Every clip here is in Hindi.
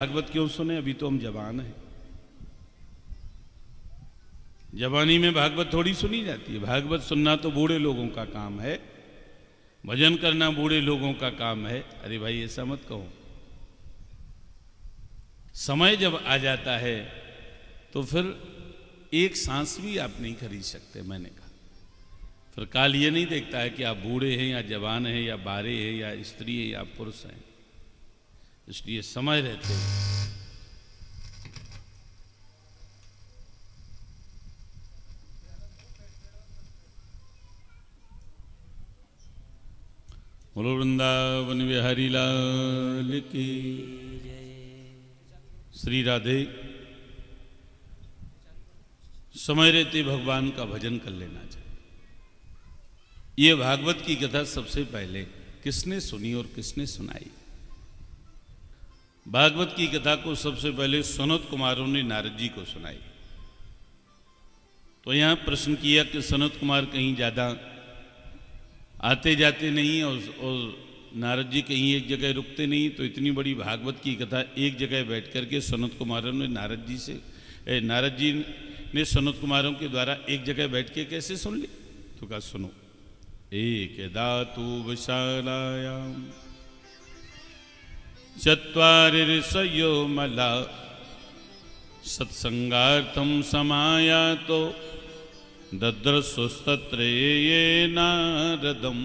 भागवत क्यों सुने? अभी तो हम जवान हैं। जवानी में भागवत थोड़ी सुनी जाती है। भागवत सुनना तो बूढ़े लोगों का काम है, भजन करना बूढ़े लोगों का काम है। अरे भाई ऐसा मत कहो। समय जब आ जाता है तो फिर एक सांस भी आप नहीं खरीद सकते। मैंने कहा फिर काल ये नहीं देखता है कि आप बूढ़े हैं या जवान हैं या बारे हैं या स्त्री है या पुरुष हैं। इसलिए समय रहते बोलो वृंदावन बिहारी लाल की श्री राधे। समय रहते भगवान का भजन कर लेना चाहिए। ये भागवत की कथा सबसे पहले किसने सुनी और किसने सुनाई? भागवत की कथा को सबसे पहले सनत कुमारों ने नारद जी को सुनाई। तो यहां प्रश्न किया कि सनत कुमार कहीं ज़्यादा आते जाते नहीं और नारद जी कहीं एक जगह रुकते नहीं, तो इतनी बड़ी भागवत की कथा एक जगह बैठ करके सनत कुमारों ने नारद जी ने सनत कुमारों के द्वारा एक जगह बैठ के कैसे सुन ली? तो कहा सुनो। एक दातु विशालायाम चत्वारिर्षयो मला सत्संगार्थम समायातो दद्रसुस्तत्र ये नारदम।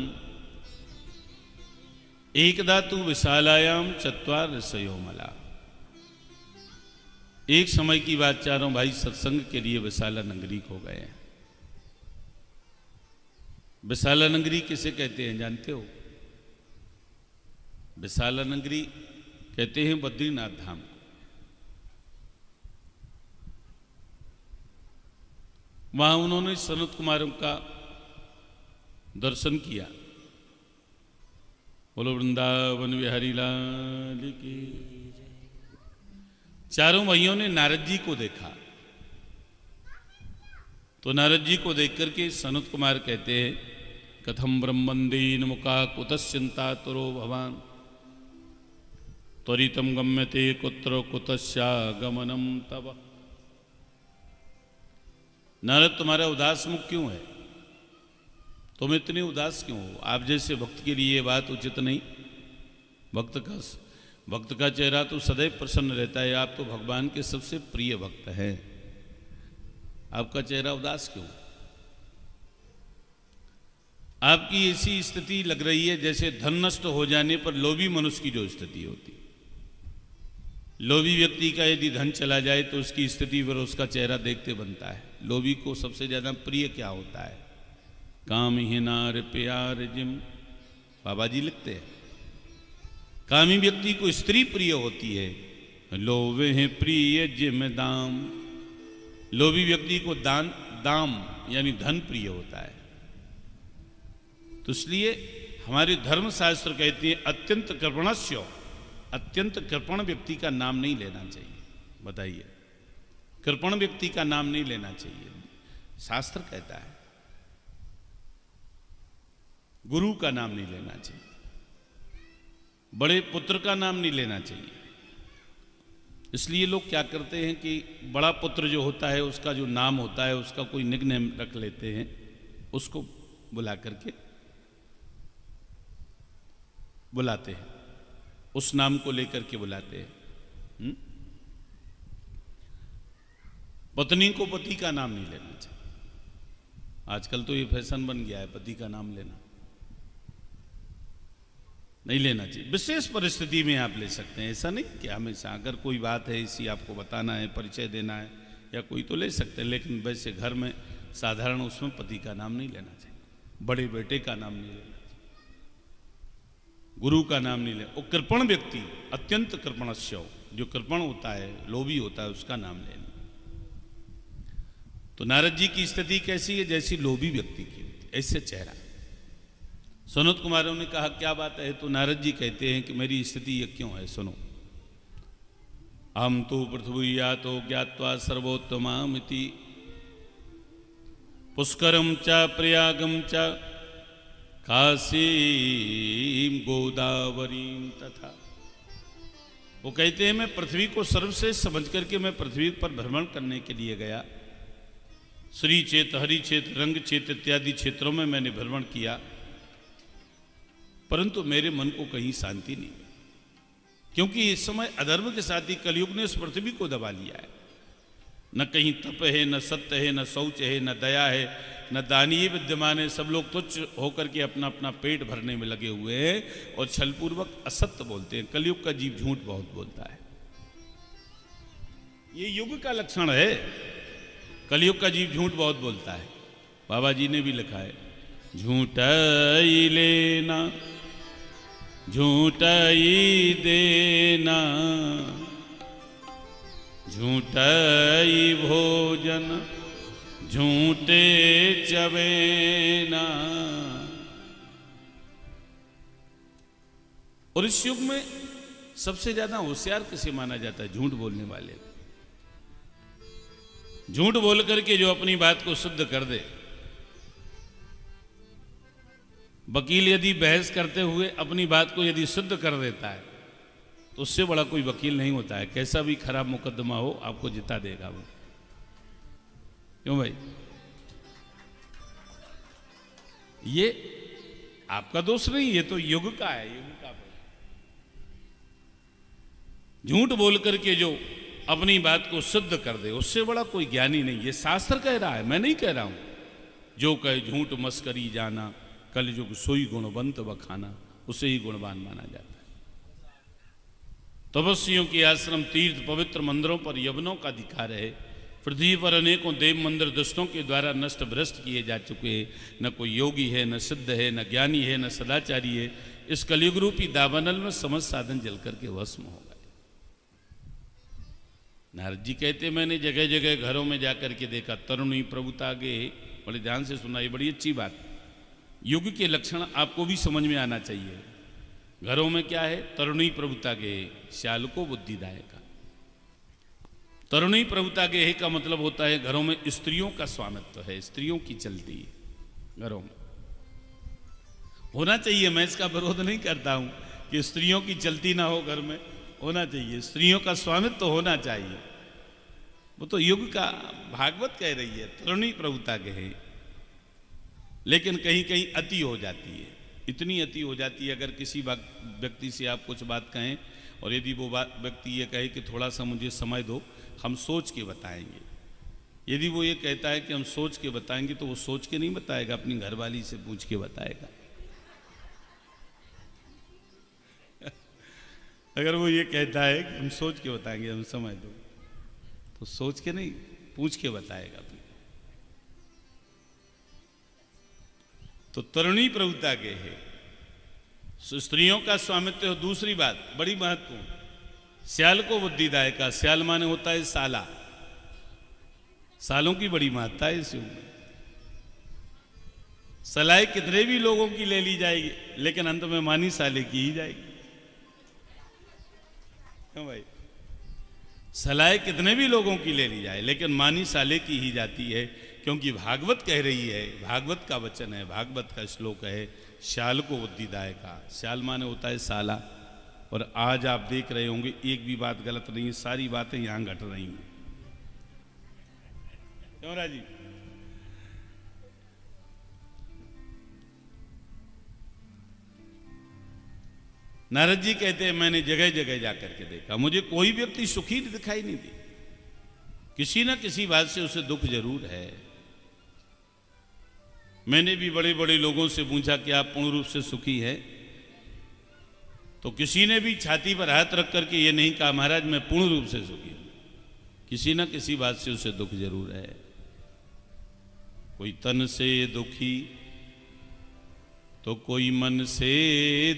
एकदा तु विशालायाम चत्वारिर्षयो मला। एक समय की बात चारों भाई सत्संग के लिए विशाला नगरी को गए हैं। विशाला नगरी किसे कहते हैं जानते हो? विशाला नगरी कहते हैं बद्रीनाथ धाम को। वहां उन्होंने सनत कुमारों का दर्शन किया। बोलो वृंदावन बिहारी लाल की। चारों भाइयों ने नारद जी को देखा। तो नारद जी को देख करके सनत कुमार कहते हैं कथम ब्रह्मंदीन मुका कुतश्चिंता तुरो भवान त्वरितम गम्यते कुत्र कुतस्यागमनम तव। नारद तुम्हारा उदास मुख क्यों है? तुम इतने उदास क्यों हो? आप जैसे भक्त के लिए ये बात उचित नहीं। भक्त का चेहरा तो सदैव प्रसन्न रहता है। आप तो भगवान के सबसे प्रिय भक्त हैं, आपका चेहरा उदास क्यों? आपकी ऐसी स्थिति लग रही है जैसे धन नष्ट हो जाने पर लोभी मनुष्य की जो स्थिति होती। लोभी व्यक्ति का यदि धन चला जाए तो उसकी स्थिति पर उसका चेहरा देखते बनता है। लोभी को सबसे ज्यादा प्रिय क्या होता है? काम ही नार प्यार जिम। बाबा जी लिखते हैं कामी व्यक्ति को स्त्री प्रिय होती है, लोभे हैं प्रिय जिम दाम। लोभी व्यक्ति को दाम यानी धन प्रिय होता है। तो इसलिए हमारे धर्म शास्त्र कहते हैं अत्यंत कृपणस्य। अत्यंत कृपण व्यक्ति का नाम नहीं लेना चाहिए। बताइए, कृपण व्यक्ति का नाम नहीं लेना चाहिए। शास्त्र कहता है गुरु का नाम नहीं लेना चाहिए, बड़े पुत्र का नाम नहीं लेना चाहिए। इसलिए लोग क्या करते हैं कि बड़ा पुत्र जो होता है उसका जो नाम होता है उसका कोई निकनेम रख लेते हैं, उसको बुला करके बुलाते हैं, उस नाम को लेकर के बुलाते हैं। पत्नी को पति का नाम नहीं लेना चाहिए। आजकल तो ये फैशन बन गया है पति का नाम लेना, नहीं लेना चाहिए। विशेष परिस्थिति में आप ले सकते हैं, ऐसा नहीं कि हमेशा। अगर कोई बात है इसी आपको बताना है, परिचय देना है या कोई तो ले सकते हैं, लेकिन वैसे घर में साधारण उसमें पति का नाम नहीं लेना चाहिए, बड़े बेटे का नाम नहीं लेना चाहिए, गुरु का नाम नहीं लेना। वो कृपण व्यक्ति अत्यंत कृपणस्य, जो कृपण होता है, लोभी होता है, उसका नाम लेना। तो नारद जी की स्थिति कैसी है? जैसी लोभी व्यक्ति की होती, ऐसे चेहरा। सनत कुमारों ने कहा क्या बात है? तो नारद जी कहते हैं कि मेरी स्थिति ये क्यों है, सुनो। हम तो पृथ्वी या तो ज्ञात्वा सर्वोत्तमामिति पुष्करम च प्रयागम च काशीं गोदावरीं तथा। वो कहते हैं मैं पृथ्वी को सर्वश्रेष्ठ समझ करके मैं पृथ्वी पर भ्रमण करने के लिए गया। श्री क्षेत्र, हरि क्षेत्र, रंग क्षेत्र इत्यादि क्षेत्रों में मैंने भ्रमण किया, परंतु मेरे मन को कहीं शांति नहीं, क्योंकि इस समय अधर्म के साथ ही कलयुग ने उस पृथ्वी को दबा लिया है। न कहीं तप है, न सत्य है, न शौच है, न दया है, न दानीय विद्यमान है। सब लोग तुच्छ होकर के अपना अपना पेट भरने में लगे हुए हैं और छलपूर्वक असत्य बोलते हैं। कलयुग का जीव झूठ बहुत बोलता है, ये युग का लक्षण है। कलयुग का जीव झूठ बहुत बोलता है। बाबा जी ने भी लिखा है, झूठाई लेना झूठाई देना, झूठाई भोजन झूठे चबेना। और इस युग में सबसे ज्यादा होशियार किसे माना जाता है? झूठ बोलने वाले। झूठ बोल करके जो अपनी बात को सिद्ध कर दे। वकील यदि बहस करते हुए अपनी बात को यदि सिद्ध कर देता है तो उससे बड़ा कोई वकील नहीं होता है। कैसा भी खराब मुकदमा हो आपको जिता देगा वो। क्यों भाई? ये आपका दोष नहीं, ये तो युग का है, युग का। झूठ बोल करके जो अपनी बात को सिद्ध कर दे उससे बड़ा कोई ज्ञानी नहीं। ये शास्त्र कह रहा है, मैं नहीं कह रहा हूं। जो कहे झूठ मस्करी जाना, कलयुग सोई गुणवंत बखाना, उसे ही गुणवान माना जाता है। तपस्वियों के आश्रम, तीर्थ, पवित्र मंदिरों पर यवनों का अधिकार है। पृथ्वी पर अनेकों देव मंदिर दुष्टों के द्वारा नष्ट भ्रष्ट किए जा चुके हैं। न कोई योगी है, न सिद्ध है, न ज्ञानी है, न सदाचारी है। इस कलयुग रूपी दावानल में समस्त साधन जल करके भस्म हो गए। नारद जी कहते मैंने जगह जगह घरों में जाकर के देखा, तरुणी प्रभुता आगे। बड़े ध्यान से सुना, ये बड़ी अच्छी बात। युग के लक्षण आपको भी समझ में आना चाहिए। घरों में क्या है? तरुणी प्रभुता गे श्याल को बुद्धिदायक। तरुणी प्रभुता गे का मतलब होता है घरों में स्त्रियों का स्वामित्व है, स्त्रियों की चलती है। घरों में होना चाहिए। मैं इसका विरोध नहीं करता हूं कि स्त्रियों की चलती ना हो, घर में होना चाहिए। स्त्रियों का स्वामित्व तो होना चाहिए। वो तो युग का भागवत कह रही है, तरुणी प्रभुता के है। लेकिन कहीं कहीं अति हो जाती है, इतनी अति हो जाती है। अगर किसी व्यक्ति से आप कुछ बात कहें और यदि वो व्यक्ति ये कहे कि थोड़ा सा मुझे समय दो, हम सोच के बताएंगे। यदि वो ये कहता है कि हम सोच के बताएंगे, तो वो सोच के नहीं बताएगा, अपनी घरवाली से पूछ के बताएगा। अगर वो ये कहता है कि हम सोच के बताएंगे, हम समय दो, तो सोच के नहीं, पूछ के बताएगा। तो तरुणी प्रभुता के है, स्त्रियों का स्वामित्व हो। दूसरी बात बड़ी महत्वपूर्ण, श्याल को बुद्धिदायक का। श्याल माने होता है साला। सालों की बड़ी महत्ता है इस युग में। सलाह कितने भी लोगों की ले ली जाएगी, लेकिन अंत में मानी साले की ही जाएगी। क्यों भाई? सलाह कितने भी लोगों की ले ली जाए, लेकिन मानी साले की ही जाती है। क्योंकि भागवत कह रही है, भागवत का वचन है, भागवत का श्लोक है, श्याल को बुद्धिदायक का। श्याल माने होता है साला। और आज आप देख रहे होंगे एक भी बात गलत नहीं है, सारी बातें यहां घट रही हैं। क्यों राजी? नारद जी कहते हैं मैंने जगह जगह जाकर के देखा, मुझे कोई व्यक्ति सुखी दिखाई नहीं दी। किसी न किसी बात से उसे दुख जरूर है। मैंने भी बड़े बड़े लोगों से पूछा कि आप पूर्ण रूप से सुखी हैं, तो किसी ने भी छाती पर हाथ रख करके ये नहीं कहा महाराज मैं पूर्ण रूप से सुखी हूं। किसी न किसी बात से उसे दुख जरूर है। कोई तन से दुखी तो कोई मन से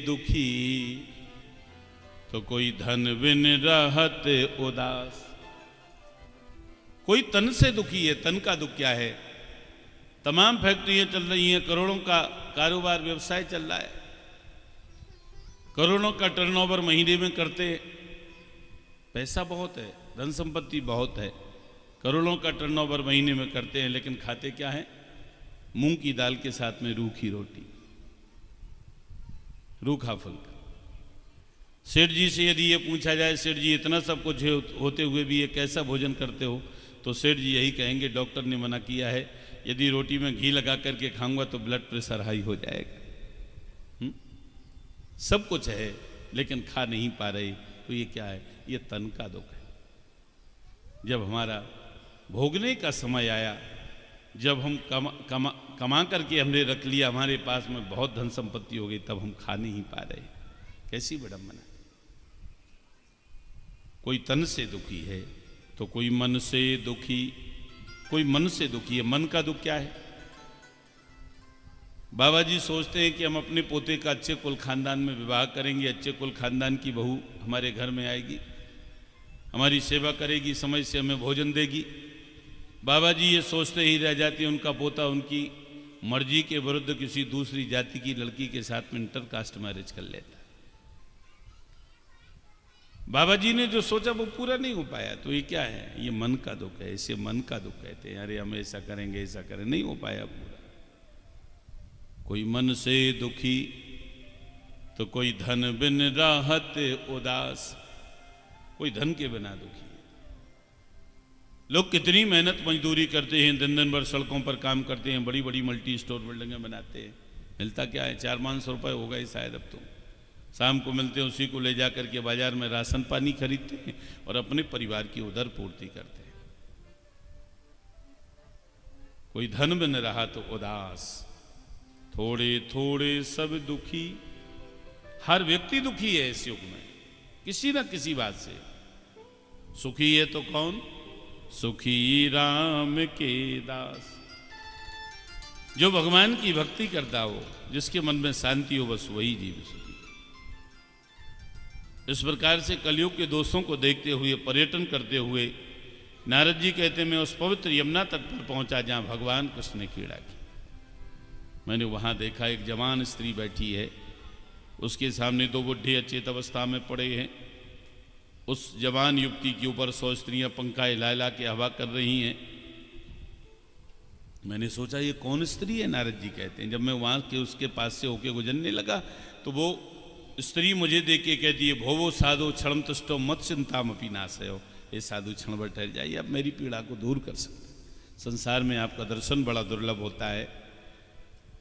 दुखी, तो कोई धन बिन रहत उदास। कोई तन से दुखी है। तन का दुख क्या है? तमाम फैक्ट्रियां चल रही हैं, करोड़ों का कारोबार व्यवसाय चल रहा है, करोड़ों का टर्नओवर महीने में करते, पैसा बहुत है, धन संपत्ति बहुत है, करोड़ों का टर्नओवर महीने में करते हैं, लेकिन खाते क्या है? मूंग की दाल के साथ में रूखी रोटी, रूखा फुल्का। सेठ जी से यदि ये पूछा जाए, सेठ जी इतना सब कुछ होते हुए भी ये कैसा भोजन करते हो, तो सेठ जी यही कहेंगे, डॉक्टर ने मना किया है, यदि रोटी में घी लगा करके खाऊंगा तो ब्लड प्रेशर हाई हो जाएगा। सब कुछ है लेकिन खा नहीं पा रहे, तो ये क्या है? ये तन का दुख है। जब हमारा भोगने का समय आया, जब हम कमा करके हमने रख लिया, हमारे पास में बहुत धन संपत्ति हो गई, तब हम खा नहीं पा रहे। कैसी विडंबना। कोई तन से दुखी है तो कोई मन से दुखी, कोई मन से दुखी है। मन का दुख क्या है? बाबा जी सोचते हैं कि हम अपने पोते का अच्छे कुल खानदान में विवाह करेंगे, अच्छे कुल खानदान की बहू हमारे घर में आएगी, हमारी सेवा करेगी, समय से हमें भोजन देगी। बाबा जी ये सोचते ही रह जाते हैं, उनका पोता उनकी मर्जी के विरुद्ध किसी दूसरी जाति की लड़की के साथ में इंटर कास्ट मैरिज कर लेता है। बाबा जी ने जो सोचा वो पूरा नहीं हो पाया, तो ये क्या है? ये मन का दुख है। इसे मन का दुख कहते हैं। अरे हम ऐसा करेंगे, ऐसा करें, नहीं हो पाया पूरा। कोई मन से दुखी तो कोई धन बिन राहत उदास, कोई धन के बिना दुखी। लोग कितनी मेहनत मजदूरी करते हैं, दिन दिन भर सड़कों पर काम करते हैं, बड़ी बड़ी मल्टी स्टोर बिल्डिंगें बनाते हैं, मिलता क्या है? 400-500 रुपये हो गए शायद अब तो। शाम को मिलते हैं, उसी को ले जा करके बाजार में राशन पानी खरीदते हैं और अपने परिवार की उधर पूर्ति करते हैं। कोई धन बिन रहा तो उदास, थोड़े थोड़े सब दुखी। हर व्यक्ति दुखी है इस युग में, किसी न किसी बात से। सुखी है तो कौन? सुखी राम के दास। जो भगवान की भक्ति करता हो, जिसके मन में शांति हो, बस वही जीव सुखी। इस प्रकार से कलयुग के दोषों को देखते हुए, पर्यटन करते हुए, नारद जी कहते मैं उस पवित्र यमुना तट पर पहुंचा जहां भगवान कृष्ण ने क्रीड़ा की। मैंने वहां देखा एक जवान स्त्री बैठी है, उसके सामने 2 बुढ़े अचेत अवस्था में पड़े हैं। उस जवान युवती के ऊपर 100 स्त्रियां पंखा हिला के हवा कर रही हैं। मैंने सोचा ये कौन स्त्री है? नारद जी कहते हैं जब मैं वहां के उसके पास से होके गुजरने लगा, तो वो स्त्री मुझे देख के कहती है, भोवो साधु क्षण तुष्टो मत चिंताम अपनी नाशयो। ये साधु क्षण भर ठहर जाइए, आप मेरी पीड़ा को दूर कर सकते। संसार में आपका दर्शन बड़ा दुर्लभ होता है।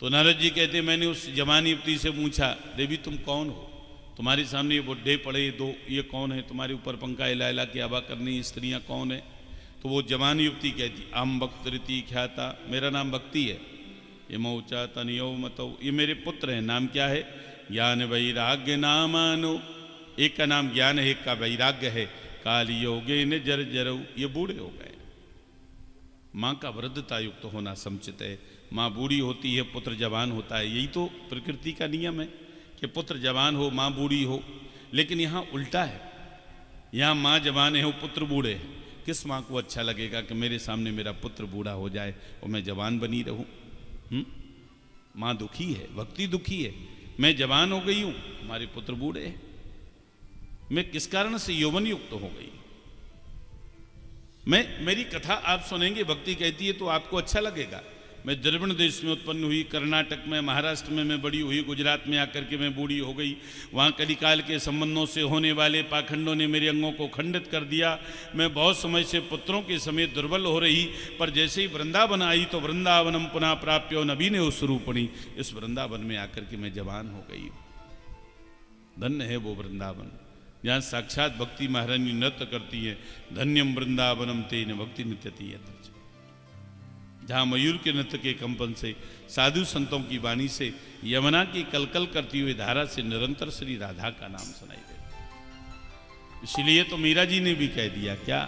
तो नारद जी कहते मैंने उस जवान युवती से पूछा, देवी तुम कौन हो? तुम्हारे सामने ये बुढ़े पड़े 2, ये कौन है? तुम्हारे ऊपर पंखा हिला के हवा करनी स्त्रियां कौन है? तो वो जवान युवती कहती, आम भक्तृति ख्याता, मेरा नाम भक्ति है। ये मऊचा तनियो मतो, ये मेरे पुत्र हैं। नाम क्या है? ज्ञान वैराग्य नामानो। एक का नाम ज्ञान है, एक का वैराग्य है। काल योगे न जर जरऊ, ये बूढ़े हो गए। माँ का वृद्धता युक्त होना समुचित है। माँ बूढ़ी होती है, पुत्र जवान होता है। यही तो प्रकृति का नियम है कि पुत्र जवान हो, माँ बूढ़ी हो। लेकिन यहाँ उल्टा है, यहाँ माँ जवान है, वो पुत्र बूढ़े हैं। किस माँ को अच्छा लगेगा कि मेरे सामने मेरा पुत्र बूढ़ा हो जाए और मैं जवान बनी रहूं? माँ दुखी है, भक्ति दुखी है। मैं जवान हो गई हूं, हमारे पुत्र बूढ़े हैं। मैं किस कारण से यौवन युक्त हो गई? मेरी कथा आप सुनेंगे, भक्ति कहती है तो आपको अच्छा लगेगा। मैं द्रविड़ देश में उत्पन्न हुई, कर्नाटक में, महाराष्ट्र में मैं बड़ी हुई, गुजरात में आकर के मैं बूढ़ी हो गई। वहाँ कलिकाल के संबंधों से होने वाले पाखंडों ने मेरे अंगों को खंडित कर दिया। मैं बहुत समय से पुत्रों के समेत दुर्बल हो रही, पर जैसे ही वृंदावन आई तो वृंदावनम पुनः प्राप्यो नवीन स्वरूपणी। इस वृंदावन में आकर के मैं जवान हो गई। धन्य है वो वृंदावन जहाँ साक्षात भक्ति महारानी नृत्य करती है। धन्यम वृंदावनम तेन भक्ति नित्यति यत्र, जहाँ मयूर के नृत्य के कंपन से, साधु संतों की वाणी से, यमुना की कलकल करती हुई धारा से निरंतर श्री राधा का नाम सुनाई देता। इसलिए तो मीरा जी ने भी कह दिया क्या,